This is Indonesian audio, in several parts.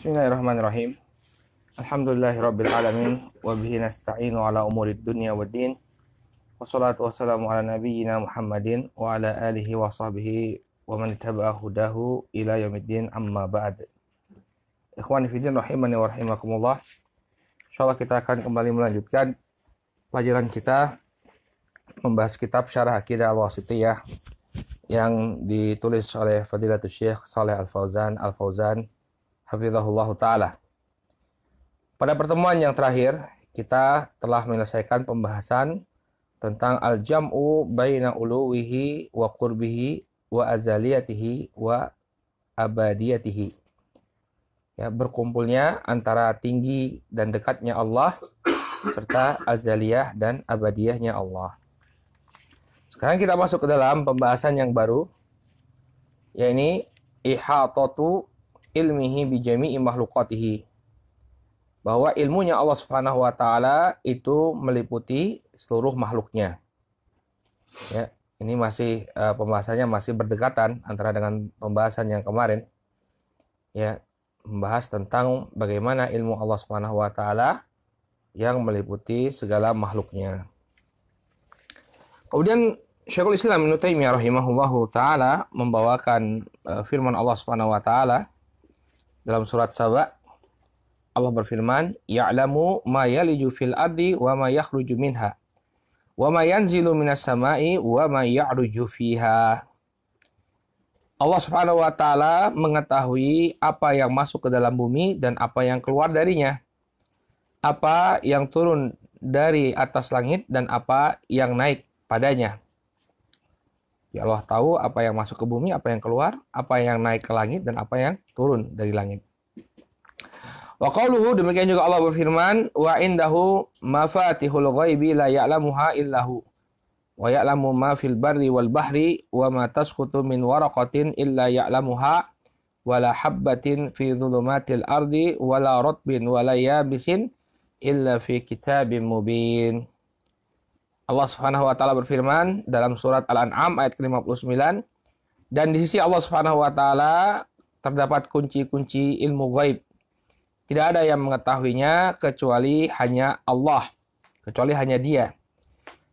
Bismillahirrahmanirrahim. Alhamdulillahirabbil alamin wa bihi nasta'inu ala umurid dunya waddin. Wassalatu wassalamu ala nabiyyina Muhammadin wa ala alihi wa sahbihi wa man tabi'a hudahu ila yaumiddin, amma ba'd. Ikhwani fillah rahimani wa rahimakumullah. Insyaallah kita akan kembali melanjutkan pelajaran kita membahas kitab Syarah Aqidah Al-Wasithiyah yang ditulis oleh Fadilatul Syekh Shalih Al-Fauzan hafizahullah ta'ala. Pada pertemuan yang terakhir, kita telah menyelesaikan pembahasan tentang al-jam'u baina uluwihi wa qurbihi wa azaliyatihi wa abadiyatihi. Ya, berkumpulnya antara tinggi dan dekatnya Allah serta azaliyah dan abadiyahnya Allah. Sekarang kita masuk ke dalam pembahasan yang baru, yaitu ihatatu ilmihi bi jami'i makhluqatihi. Bahwa ilmunya Allah Subhanahu wa taala itu meliputi seluruh makhluknya. Ya, ini masih pembahasannya masih berdekatan antara dengan pembahasan yang kemarin. Ya, membahas tentang bagaimana ilmu Allah Subhanahu wa taala yang meliputi segala makhluknya. Kemudian Syekhul Islam Ibnu Taimiyah rahimahullahu taala membawakan firman Allah Subhanahu wa taala dalam surat Saba. Allah berfirman, "Ya'lamu ma yaliju fil ardi wa ma yakhruju minha wa ma yanzilu minas sama'i wa ma ya'ruju fiha." Allah Subhanahu wa taala mengetahui apa yang masuk ke dalam bumi dan apa yang keluar darinya. Apa yang turun dari atas langit dan apa yang naik padanya. Ya, Allah tahu apa yang masuk ke bumi, apa yang keluar, apa yang naik ke langit, dan apa yang turun dari langit. Wa qauluhu, demikian juga Allah berfirman, wa indahu mafatihul ghaibi la ya'lamuha illahu wa ya'lamu ma fil barri wal bahri wa ma tasqutu min waraqatin illa ya'lamuha wa la habbatin fi dhulumatil ardi wa la ratbin wa la yabisin illa fi kitabim mubin. Allah Subhanahu wa taala berfirman dalam surat Al-An'am ayat ke-59, dan di sisi Allah Subhanahu wa taala terdapat kunci-kunci ilmu ghaib. Tidak ada yang mengetahuinya kecuali hanya Allah, kecuali hanya Dia.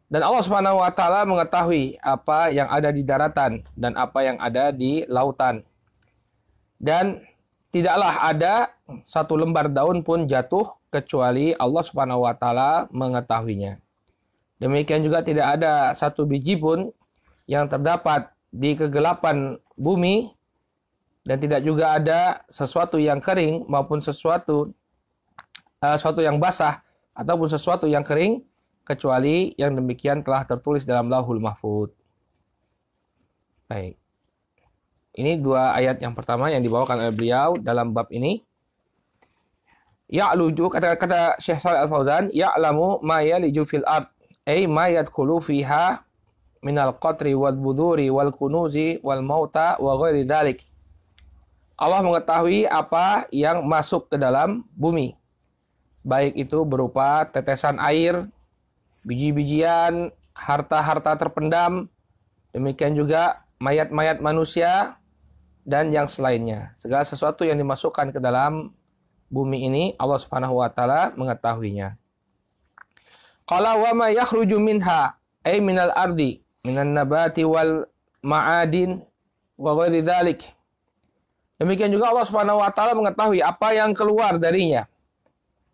Dan Allah Subhanahu wa taala mengetahui apa yang ada di daratan dan apa yang ada di lautan. Dan tidaklah ada satu lembar daun pun jatuh kecuali Allah Subhanahu wa taala mengetahuinya. Demikian juga tidak ada satu biji pun yang terdapat di kegelapan bumi, dan tidak juga ada sesuatu yang kering maupun sesuatu yang basah ataupun sesuatu yang kering kecuali yang demikian telah tertulis dalam Lauhul Mahfuz. Baik. Ini dua ayat yang pertama yang dibawakan oleh beliau dalam bab ini. Ya'luju, kata Syekh Shalih Al-Fauzan, ya'lamu ma yaliju fil ard, ay ma yadkhulu fiha minal qatri wal buduri wal kunuzi wal mauta wa ghairi dzalik. Allah mengetahui apa yang masuk ke dalam bumi, baik itu berupa tetesan air, biji-bijian, harta-harta terpendam, demikian juga mayat-mayat manusia dan yang selainnya. Segala sesuatu yang dimasukkan ke dalam bumi ini Allah Subhanahu wa taala mengetahuinya. Qala wa ma yakhruju minha ay minal ardi minan nabati wal ma'adin wa ghairi dzalik. Demikian juga Allah Subhanahu wa taala mengetahui apa yang keluar darinya.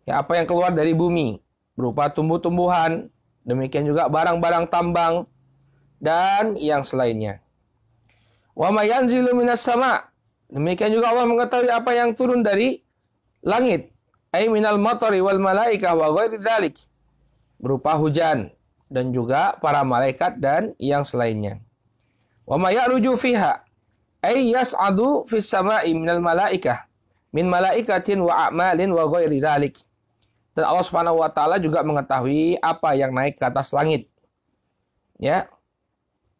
Ya, apa yang keluar dari bumi berupa tumbuh-tumbuhan, demikian juga barang-barang tambang dan yang selainnya. Wa ma yanzilu minas sama'. Demikian juga Allah mengetahui apa yang turun dari langit, ay minal matari wal malaikah wa ghairi dzalik. Berupa hujan dan juga para malaikat dan yang selainnya. Wa ma ya'ruju fiha ay yas'adu fis sama'i minal malaikah min malaikatin wa a'malin wa ghairi dzalik. Dan Allah Subhanahu wa taala juga mengetahui apa yang naik ke atas langit. Ya.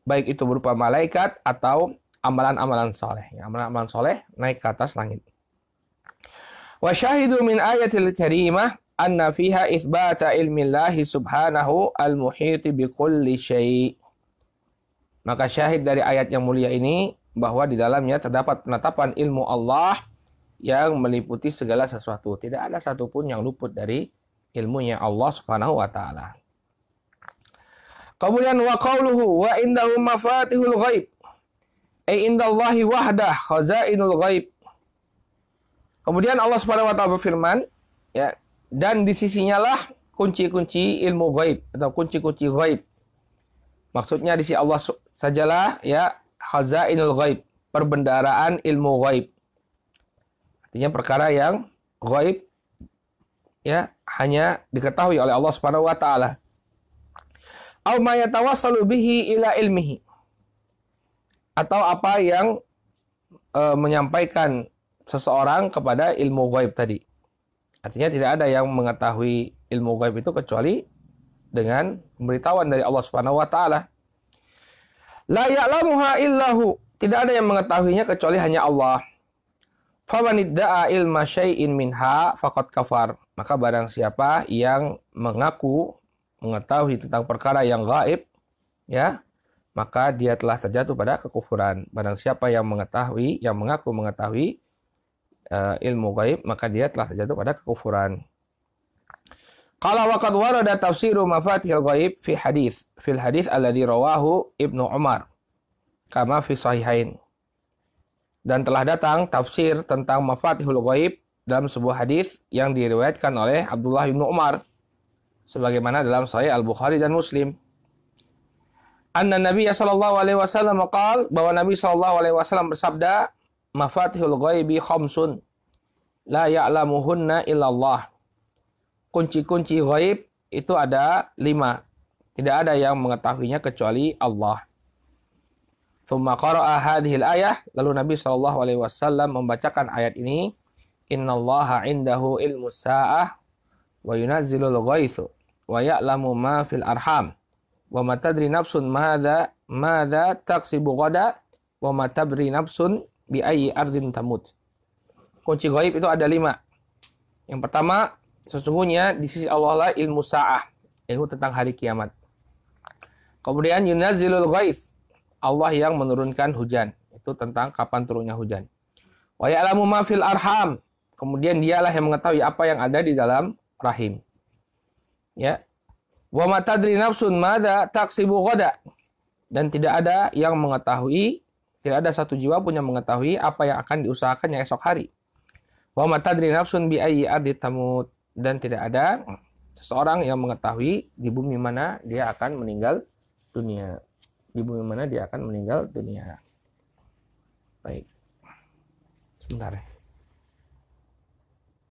Baik itu berupa malaikat atau amalan-amalan saleh. Ya, amalan-amalan saleh naik ke atas langit. Wa syahidu min ayatil karimah anna fiha itsbata ilmillahi subhanahu al-muhiti bi kulli syai'. Maka syahid dari ayat yang mulia ini bahwa di dalamnya terdapat penetapan ilmu Allah yang meliputi segala sesuatu. Tidak ada satupun yang luput dari ilmunya Allah Subhanahu wa taala. Kemudian wa qauluhu wa indahu mafatihul ghaib. Indallahi wahdah khazainul ghaib. Kemudian Allah Subhanahu wa taala berfirman, ya, dan di sisinya lah kunci-kunci ilmu ghaib atau kunci-kunci ghaib. Maksudnya di sisi Allah sajalah ya khazainul ghaib, perbendaharaan ilmu ghaib. Artinya perkara yang ghaib ya hanya diketahui oleh Allah Subhanahu wa taala. Au ma yatawassalu bihi ila ilmihi. Atau apa yang menyampaikan seseorang kepada ilmu ghaib tadi. Artinya tidak ada yang mengetahui ilmu ghaib itu kecuali dengan pemberitahuan dari Allah Subhanahu wa taala. La ya'lamuha illahu. Tidak ada yang mengetahuinya kecuali hanya Allah. Faman idda'a ilma syai'in minha faqad kafar. Maka barang siapa yang mengaku mengetahui tentang perkara yang gaib, ya, maka dia telah terjatuh pada kekufuran. Barang siapa yang mengetahui, yang mengaku mengetahui ilmu gaib, maka dia telah terjatuh pada kekufuran. Qala wa qad warada tafsiru mafatihil ghaib fil hadis alladhi rawahu Ibnu Umar kama fi sahihain. Dan telah datang tafsir tentang mafatihul ghaib dalam sebuah hadis yang diriwayatkan oleh Abdullah bin Umar sebagaimana dalam Sahih Al-Bukhari dan Muslim. Anna Nabi sallallahu alaihi wasallam qaal, bahwa Nabi sallallahu alaihi wasallam bersabda, mafatihul ghaibi khamsun la ya'lamuhunna illallah. Kunci-kunci ghaib itu ada 5. Tidak ada yang mengetahuinya kecuali Allah. Tsumma qara'a hadhil ayah, lalu Nabi sallallahu alaihi wasallam membacakan ayat ini, innallaha indahu ilmus sa'ah wa yunazzilul ghaitsu wa ya'lamu ma fil arham wa ma tadri nafsun madza taksibu ghada wa ma tadri nafsun bi ayyi ardin tamut. Kunci ghaib itu ada 5. Yang pertama, sesungguhnya di sisi Allah lah ilmu sa'ah, ilmu tentang hari kiamat. Kemudian yunazzilul ghaits, Allah yang menurunkan hujan, itu tentang kapan turunnya hujan. Wa ya'lamu ma fil arham, kemudian dialah yang mengetahui apa yang ada di dalam rahim. Ya. Wa ma tadri nafsun madza taksibu ghada, dan tidak ada yang mengetahui, tidak ada satu jiwa pun yang mengetahui apa yang akan diusahakannya esok hari. Wa ma tadri nafsun bi ayyi ardi tamut, dan tidak ada seseorang yang mengetahui di bumi mana dia akan meninggal dunia. Di bumi mana dia akan meninggal dunia. Baik. Sebentar ya.